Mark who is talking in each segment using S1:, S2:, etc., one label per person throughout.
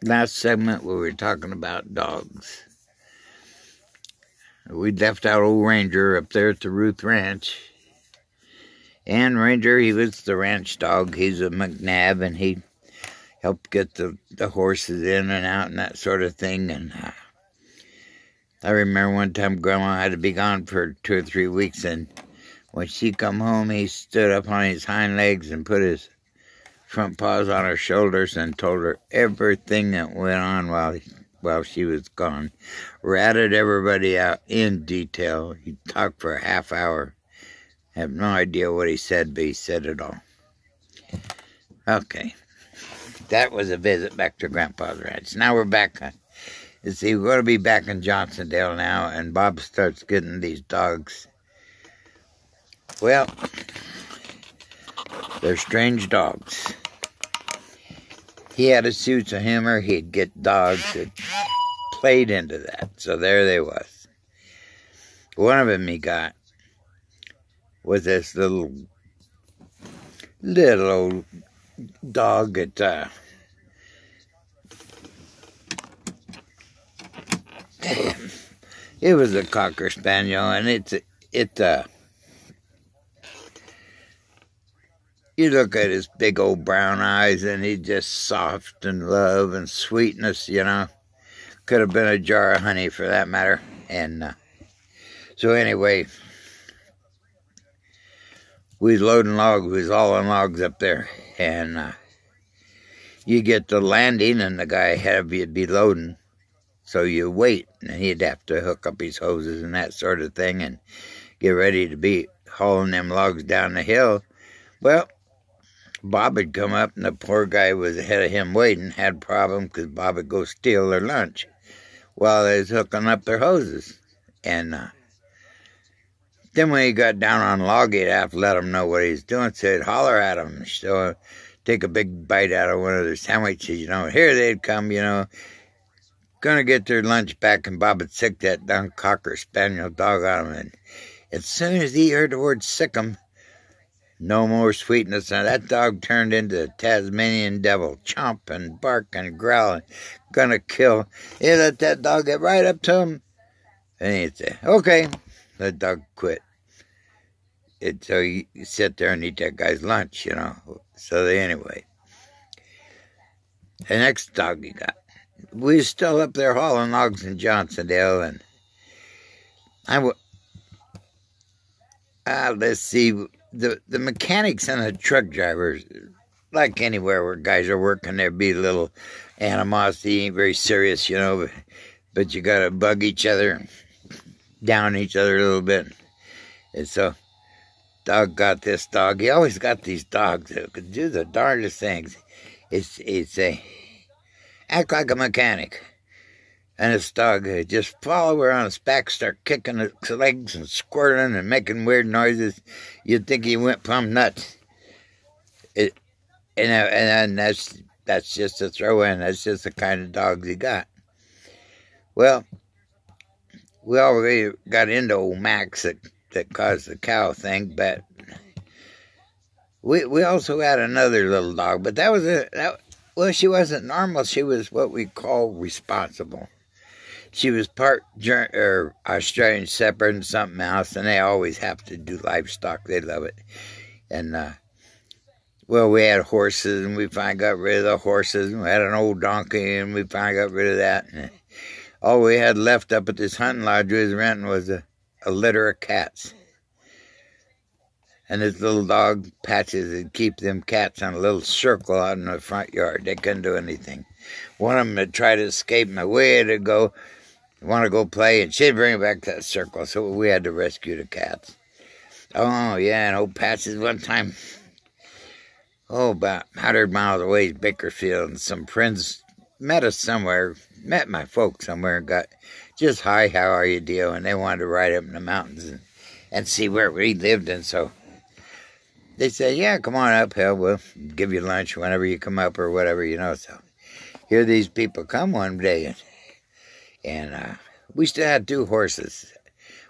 S1: Last segment we were talking about dogs. We left out old Ranger up there at the Ruth Ranch. And Ranger, he was the ranch dog. He's a McNabb, and he helped get the horses in and out and that sort of thing. And I remember one time Grandma had to be gone for 2 or 3 weeks, and when she come home, he stood up on his hind legs and put his front paws on her shoulders and told her everything that went on while she was gone. Ratted everybody out in detail. He talked for a half hour. I have no idea what he said, but he said it all. Okay. That was a visit back to Grandpa's ranch. Now we're back. You see, we're going to be back in Johnsondale now, and Bob starts getting these dogs. Well, they're strange dogs. He had a sense of humor. He'd get dogs that played into that. So there they was. One of them he got was this little old dog that it was a Cocker Spaniel, and you look at his big old brown eyes, and he's just soft and love and sweetness, you know. Could have been a jar of honey for that matter. And so anyway, we was loading logs. We was hauling logs up there, and you get to landing, and the guy ahead of you'd be loading. So you wait, and he'd have to hook up his hoses and that sort of thing and get ready to be hauling them logs down the hill. Well, Bob had come up, and the poor guy was ahead of him waiting, had a problem because Bob would go steal their lunch while they was hooking up their hoses. And then when he got down on log, he'd have to let him know what he was doing, so he'd holler at him, so take a big bite out of one of their sandwiches, you know. Here they'd come, you know, gonna get their lunch back, and Bob would sick that dumb Cocker Spaniel dog on him. And as soon as he heard the word sick him, no more sweetness. Now that dog turned into a Tasmanian devil, chomp and bark and growl, and gonna kill. He let that dog get right up to him, and he'd say, okay, the dog quit. So you sit there and eat that guy's lunch, you know. So anyway, the next dog he got, we was still up there hauling logs in Johnsondale, and let's see, the mechanics and the truck drivers, like anywhere where guys are working, there'd be a little animosity, ain't very serious, you know, but you gotta bug each other, down each other a little bit. And so, dog got this dog. He always got these dogs that could do the darndest things. It's act like a mechanic. And this dog would just follow her on his back, start kicking its legs and squirting and making weird noises. You'd think he went plumb nuts. And that's just a throw-in. That's just the kind of dogs he got. Well, we already got into old Max that caused the cow thing, but we also had another little dog, but well, she wasn't normal. She was what we call responsible. She was part Australian Shepherd and something else, and they always have to do livestock. They love it. And, well, we had horses, and we finally got rid of the horses. And we had an old donkey, and we finally got rid of that. And all we had left up at this hunting lodge we was renting was a litter of cats. And this little dog, Patches, would keep them cats on a little circle out in the front yard. They couldn't do anything. One of them would try to escape, and away they'd go, want to go play, and she'd bring it back to that circle. So we had to rescue the cats. Oh, yeah, and old Patches one time, about 100 miles away is Bakersfield, and some friends met us somewhere, met my folks somewhere, and got just hi, how are you deal, and they wanted to ride up in the mountains and see where we lived. And so they said, yeah, come on up, hell, we'll give you lunch whenever you come up or whatever, you know. So here these people come one day, and we still had 2 horses.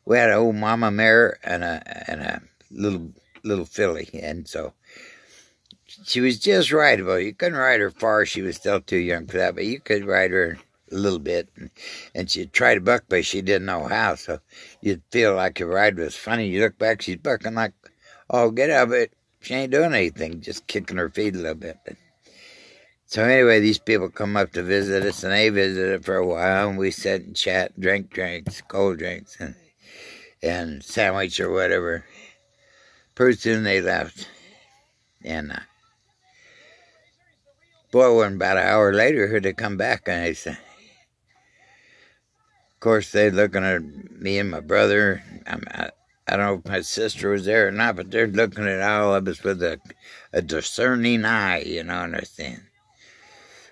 S1: We had an old mama mare and a little filly, and so she was just rideable. You couldn't ride her far. She was still too young for that, but you could ride her a little bit. And she'd try to buck, but she didn't know how. So you'd feel like your ride was funny. You look back, she's bucking like, oh, get out of it. She ain't doing anything, just kicking her feet a little bit. But, so anyway, these people come up to visit us, and they visited for a while, and we sit and chat, drink drinks, cold drinks, and sandwich or whatever. Pretty soon they left. And boy, when about an hour later, they come back, and they said, of course, they're looking at me and my brother. I don't know if my sister was there or not, but they're looking at all of us with a discerning eye, you know, understand?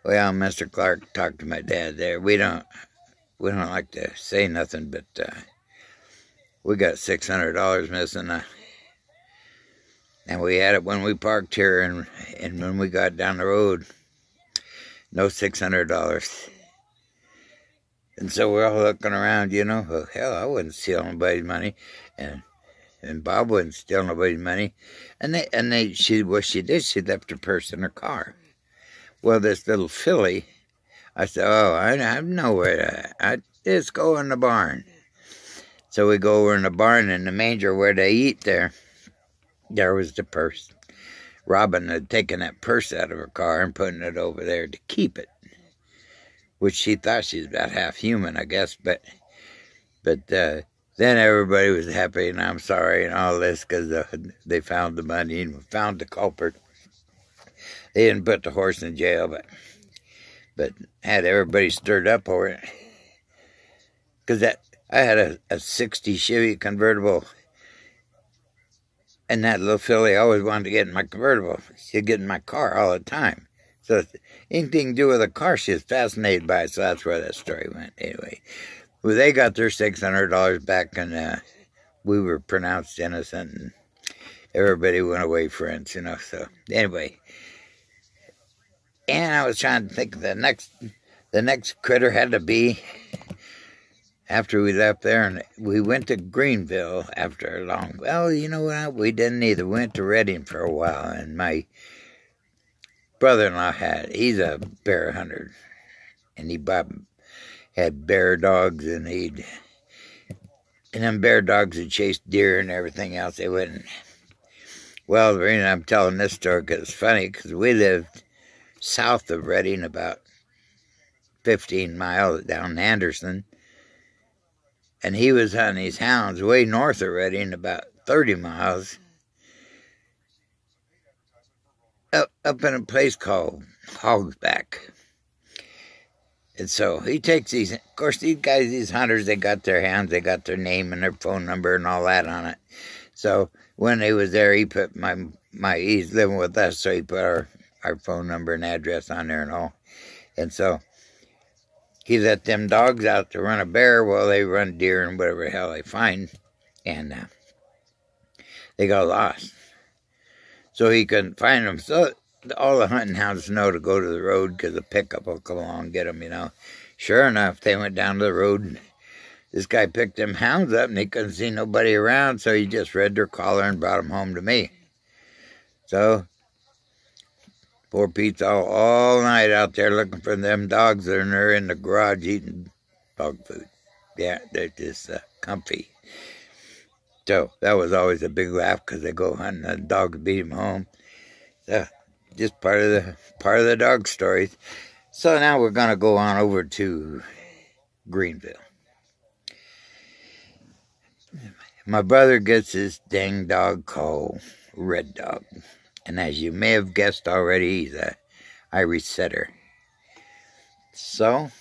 S1: Well, Mr. Clark talked to my dad there. We don't like to say nothing, but we got $600 missing, and we had it when we parked here, and when we got down the road, no $600. And so we're all looking around, you know. Well, hell, I wouldn't steal nobody's money, and Bob wouldn't steal nobody's money. She did. She left her purse in her car. Well, this little filly, I said, oh, I know where let's go in the barn. So we go over in the barn, in the manger where they eat there was the purse. Robin had taken that purse out of her car and putting it over there to keep it, which she thought she was about half human, I guess. But then everybody was happy, and I'm sorry, and all this, because they found the money and found the culprit. They didn't put the horse in jail, but had everybody stirred up over it. Because I had a 60 Chevy convertible, and that little filly always wanted to get in my convertible. She'd get in my car all the time. So anything to do with a car, she was fascinated by it, so that's where that story went. Anyway, well, they got their $600 back, and we were pronounced innocent, and everybody went away friends, you know. So anyway, and I was trying to think of the next critter had to be after we left there, and we went to Greenville after a long. Well, you know what? We didn't either. We went to Redding for a while, and my brother-in-law he's a bear hunter, and he had bear dogs, and them bear dogs would chase deer and everything else. They wouldn't. Well, the reason I'm telling this story, because it's funny, because we lived south of Redding, about 15 miles down Anderson, and he was hunting these hounds way north of Redding, about 30 miles, up in a place called Hogsback. And so he takes these, of course, these guys, these hunters, they got their hounds, they got their name and their phone number and all that on it. So when he was there, he put he's living with us, so he put our phone number and address on there and all. And so he let them dogs out to run a bear while they run deer and whatever the hell they find. And they got lost. So he couldn't find them. So all the hunting hounds know to go to the road because the pickup will come along and get them, you know. Sure enough, they went down to the road, and this guy picked them hounds up, and he couldn't see nobody around, so he just read their collar and brought them home to me. So poor Pete's all night out there looking for them dogs, and they're in the garage eating dog food. Yeah, they're just comfy. So that was always a big laugh because they go hunting and the dogs beat them home. So just part of the dog stories. So now we're gonna go on over to Greenville. My brother gets this dang dog called Red Dog, and as you may have guessed already, he's a Irish setter. So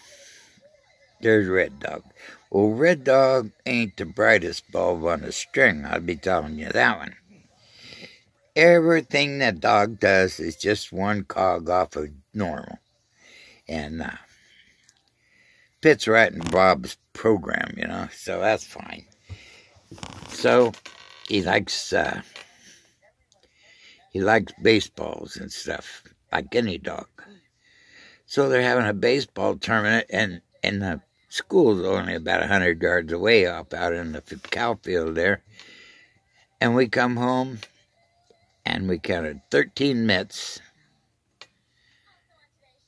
S1: there's Red Dog. Well, Red Dog ain't the brightest bulb on the string, I'll be telling you that one. Everything that dog does is just one cog off of normal. And fits right in Bob's program, you know, so that's fine. So he likes baseballs and stuff, like any dog. So they're having a baseball tournament, and the school's only about 100 yards away up out in the cow field there. And we come home, and we counted 13 mitts.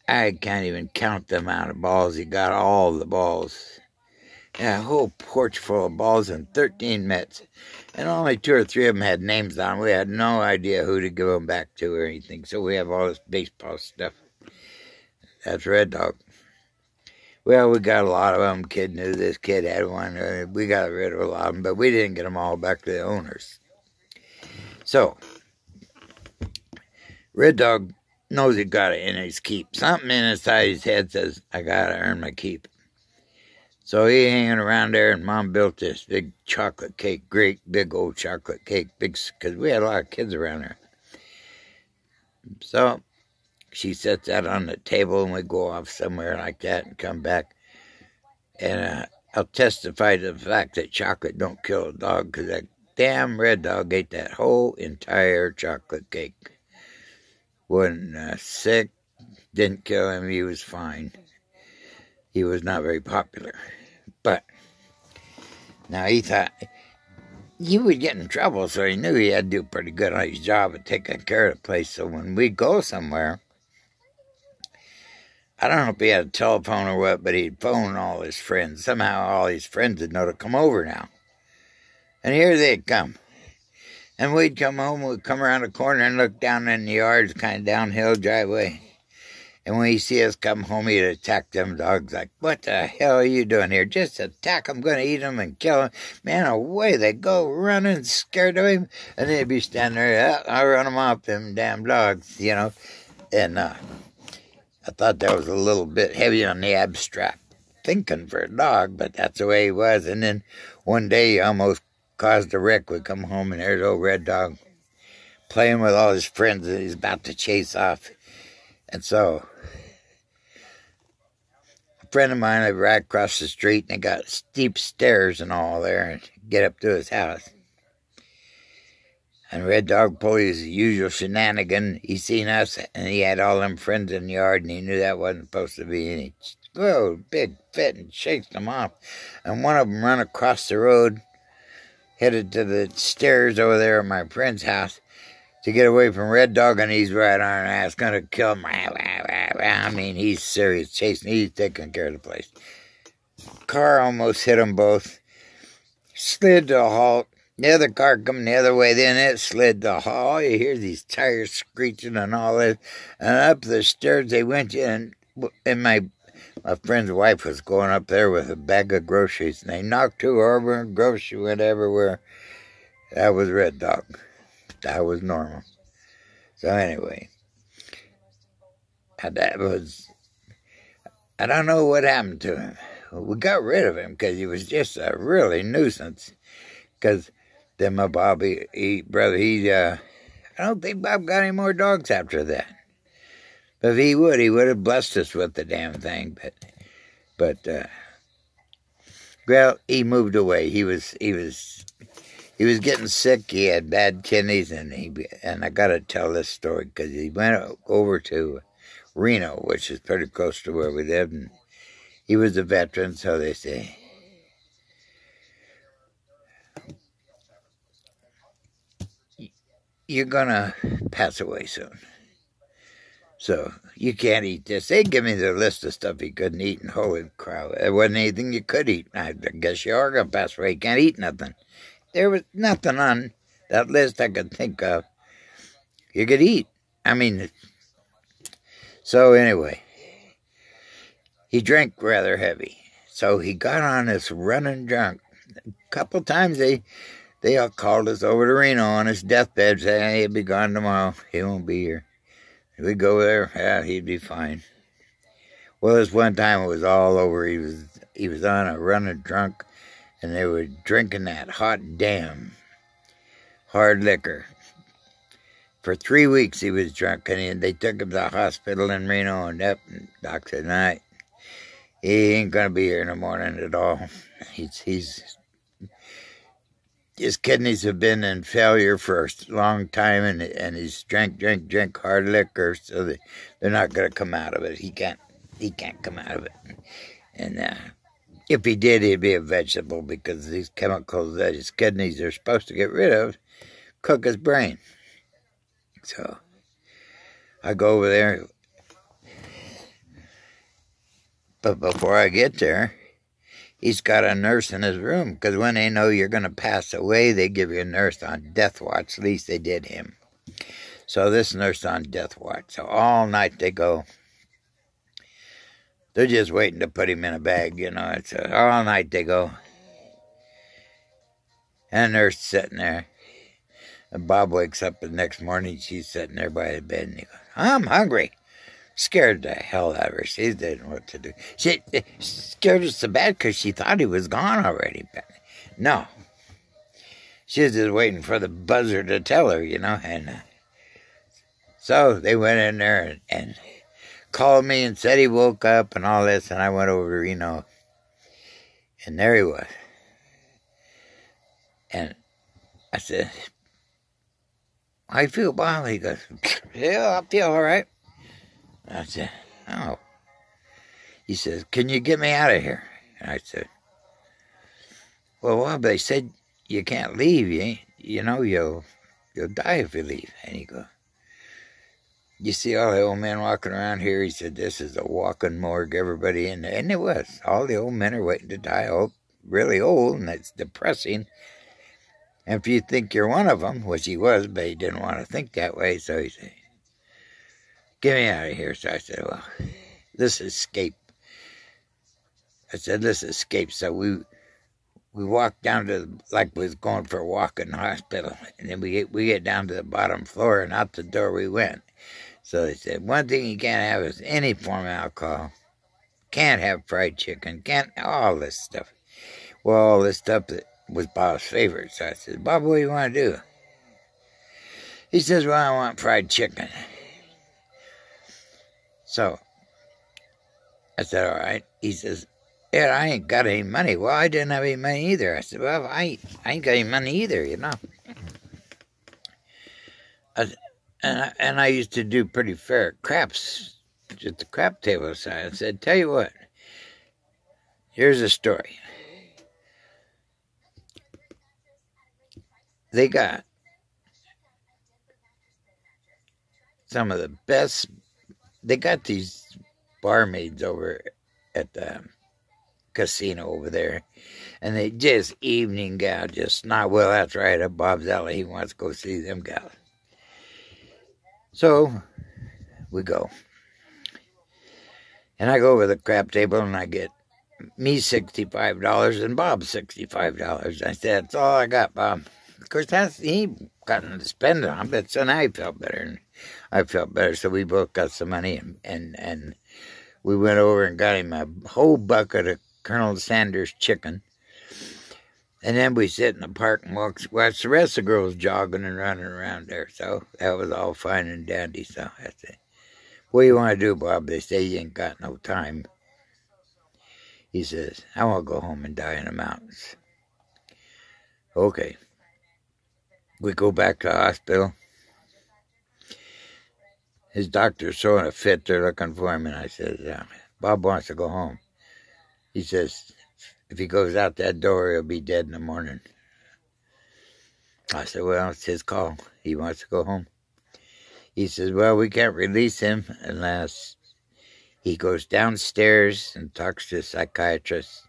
S1: I can't even count the amount of balls. He got all the balls. And a whole porch full of balls and 13 mitts. And only 2 or 3 of them had names on them. We had no idea who to give them back to or anything. So we have all this baseball stuff. That's Red Dog. Well, we got a lot of them. Kid knew this kid had one. We got rid of a lot of them, but we didn't get them all back to the owners. So, Red Dog knows he got it in his keep. Something inside his head says, I got to earn my keep. So he hanging around there, and Mom built this big chocolate cake, great big old chocolate cake, because we had a lot of kids around there. So she sets that on the table, and we go off somewhere like that and come back. And I'll testify to the fact that chocolate don't kill a dog, because that damn Red Dog ate that whole entire chocolate cake. Wasn't sick, didn't kill him, he was fine. He was not very popular. But now he thought he would get in trouble, so he knew he had to do pretty good on his job of taking care of the place. So when we go somewhere, I don't know if he had a telephone or what, but he'd phone all his friends. Somehow all his friends would know to come over now. And here they'd come. And we'd come home, we'd come around the corner and look down in the yards, kind of downhill driveway. And when he see us come home, he'd attack them dogs like, what the hell are you doing here? Just attack them, going to eat them and kill them. Man, away they go, running, scared of him. And they'd be standing there, I'll run them off, them damn dogs, you know. And I thought that was a little bit heavy on the abstract thinking for a dog, but that's the way he was. And then one day he almost caused a wreck. We come home and there's old Red Dog playing with all his friends that he's about to chase off. And so, a friend of mine lived right across the street, and they got steep stairs and all there and get up to his house. And Red Dog pulled his usual shenanigan. He seen us, and he had all them friends in the yard, and he knew that wasn't supposed to be. And he go big fit and shakes them off. And one of them run across the road, headed to the stairs over there at my friend's house, to get away from Red Dog, and he's right on our ass, gonna kill him. I mean, he's serious, chasing, he's taking care of the place. Car almost hit them both. Slid to a halt. The other car coming the other way, then it slid to a halt. All you hear these tires screeching and all this. And up the stairs they went, and my friend's wife was going up there with a bag of groceries, and they knocked her over, and grocery went everywhere. That was Red Dog. That was normal. So anyway, that was, I don't know what happened to him. We got rid of him because he was just a really nuisance. Because then my Bob, I don't think Bob got any more dogs after that. But if he would have blessed us with the damn thing. But well, he moved away. He was getting sick. He had bad kidneys, and I got to tell this story because he went over to Reno, which is pretty close to where we lived, and he was a veteran, so they say. You're going to pass away soon. So you can't eat this. They give me the list of stuff he couldn't eat, and holy cow, there wasn't anything you could eat. I guess you are going to pass away. You can't eat nothing. There was nothing on that list I could think of you could eat. I mean, so anyway, he drank rather heavy. So he got on this running drunk. A couple times they all called us over to Reno on his deathbed, saying he'll be gone tomorrow. He won't be here. We go there, yeah, he'd be fine. Well, this one time it was all over. He was on a running drunk, and they were drinking that hot damn hard liquor. For 3 weeks he was drunk, and they took him to the hospital in Reno, and the doc said, "Night, he ain't gonna be here in the morning at all. His kidneys have been in failure for a long time, and he's drank hard liquor, so they're not gonna come out of it. He can't come out of it. And if he did, he'd be a vegetable, because these chemicals that his kidneys are supposed to get rid of cook his brain." So I go over there, but before I get there, he's got a nurse in his room, because when they know you're going to pass away, they give you a nurse on death watch. At least they did him. So this nurse on death watch. So all night they go. They're just waiting to put him in a bag, you know. It's all night they go. And the nurse sitting there. And Bob wakes up the next morning. She's sitting there by the bed. And he goes, I'm hungry. Scared the hell out of her. She didn't know what to do. She scared her so bad because she thought he was gone already. But no. She was just waiting for the buzzer to tell her, you know. And so they went in there and called me and said he woke up and all this. And I went over to Reno. And there he was. And I said, how you feel, Bob? He goes, yeah, I feel all right. I said, oh. He says, can you get me out of here? And I said, well, they said you can't leave. You know, you'll die if you leave. And he goes, you see all the old men walking around here? He said, this is a walking morgue, everybody in there. And it was. All the old men are waiting to die, really old, and it's depressing. And if you think you're one of them, which he was, but he didn't want to think that way, so he said, get me out of here. So I said, well, let's escape. I said, let's escape. So we walked down to, like we was going for a walk in the hospital. And then we get down to the bottom floor, and out the door we went. So they said, one thing you can't have is any form of alcohol. Can't have fried chicken. Can't, all this stuff. Well, all this stuff that was Bob's favorite. So I said, Bob, what do you want to do? He says, well, I want fried chicken. So I said, all right. He says, yeah, I ain't got any money. Well, I didn't have any money either. I said, well, I ain't got any money either, you know. And I used to do pretty fair at craps, at the crap table. So I said, tell you what, here's a story. They got some of the best. They got these barmaids over at the casino over there, and they just evening gal, just not, well, that's right, at Bob's Alley. He wants to go see them gals. So we go. And I go over to the crap table, and I get me $65 and Bob $65. I said, that's all I got, Bob. Of course, he got to spend it on, but so now he felt better, and I felt better, so we both got some money, and we went over and got him a whole bucket of Colonel Sanders chicken, and then we sit in the park and watch the rest of the girls jogging and running around there, so that was all fine and dandy. So I said, what do you want to do, Bob? They say you ain't got no time. He says, I want to go home and die in the mountains. Okay. We go back to the hospital. His doctor's throwing a fit. They're looking for him. And I said, Bob wants to go home. He says, if he goes out that door, he'll be dead in the morning. I said, well, it's his call. He wants to go home. He says, well, we can't release him unless he goes downstairs and talks to a psychiatrist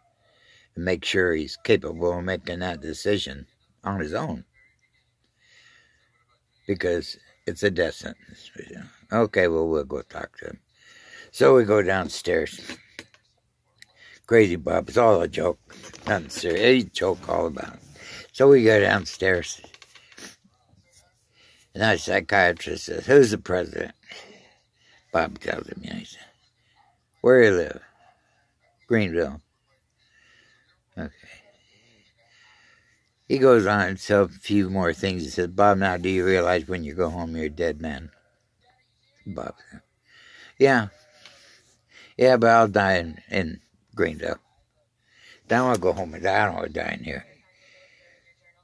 S1: and makes sure he's capable of making that decision on his own. Because it's a death sentence. Okay, well, we'll go talk to him. So we go downstairs. Crazy Bob, it's all a joke. Nothing serious. He's a joke all about it. So we go downstairs. And our psychiatrist says, who's the president? Bob tells him, he said, where do you live? Greenville. Okay. He goes on and says a few more things. He says, Bob, now do you realize when you go home you're a dead man? Bob said, yeah. Yeah, but I'll die in Greenville. I don't want to go home and die. I don't want to die in here.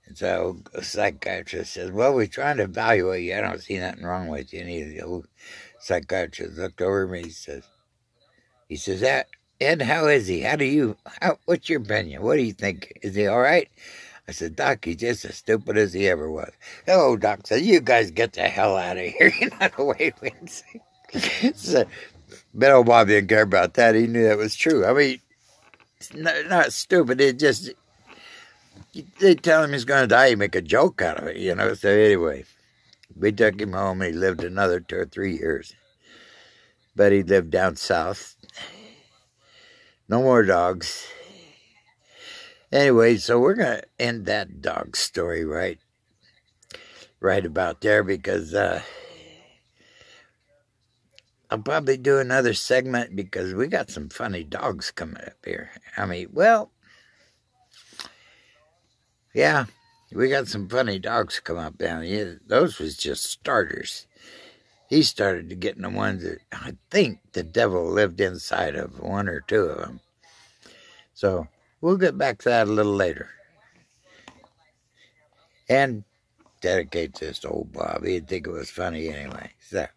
S1: And so a psychiatrist says, well, we're trying to evaluate you. I don't see nothing wrong with you. And the old psychiatrist looked over me. He says, Ed, how is he? What's your opinion? What do you think? Is he all right? I said, Doc, he's just as stupid as he ever was. Oh, Doc said, you guys get the hell out of here. You're not away with so, but old Bob didn't care about that. He knew that was true. I mean, it's not stupid. It just, they tell him he's going to die. You make a joke out of it, you know. So anyway, we took him home. He lived another 2 or 3 years. But he lived down south. No more dogs. Anyway, so we're going to end that dog story right about there, because I'll probably do another segment because we got some funny dogs coming up here. I mean, well, yeah, we got some funny dogs come up down here. Those was just starters. He started to get in the ones that I think the devil lived inside of, 1 or 2 of them. So we'll get back to that a little later. And dedicate this to old Bob. He'd think it was funny anyway. So.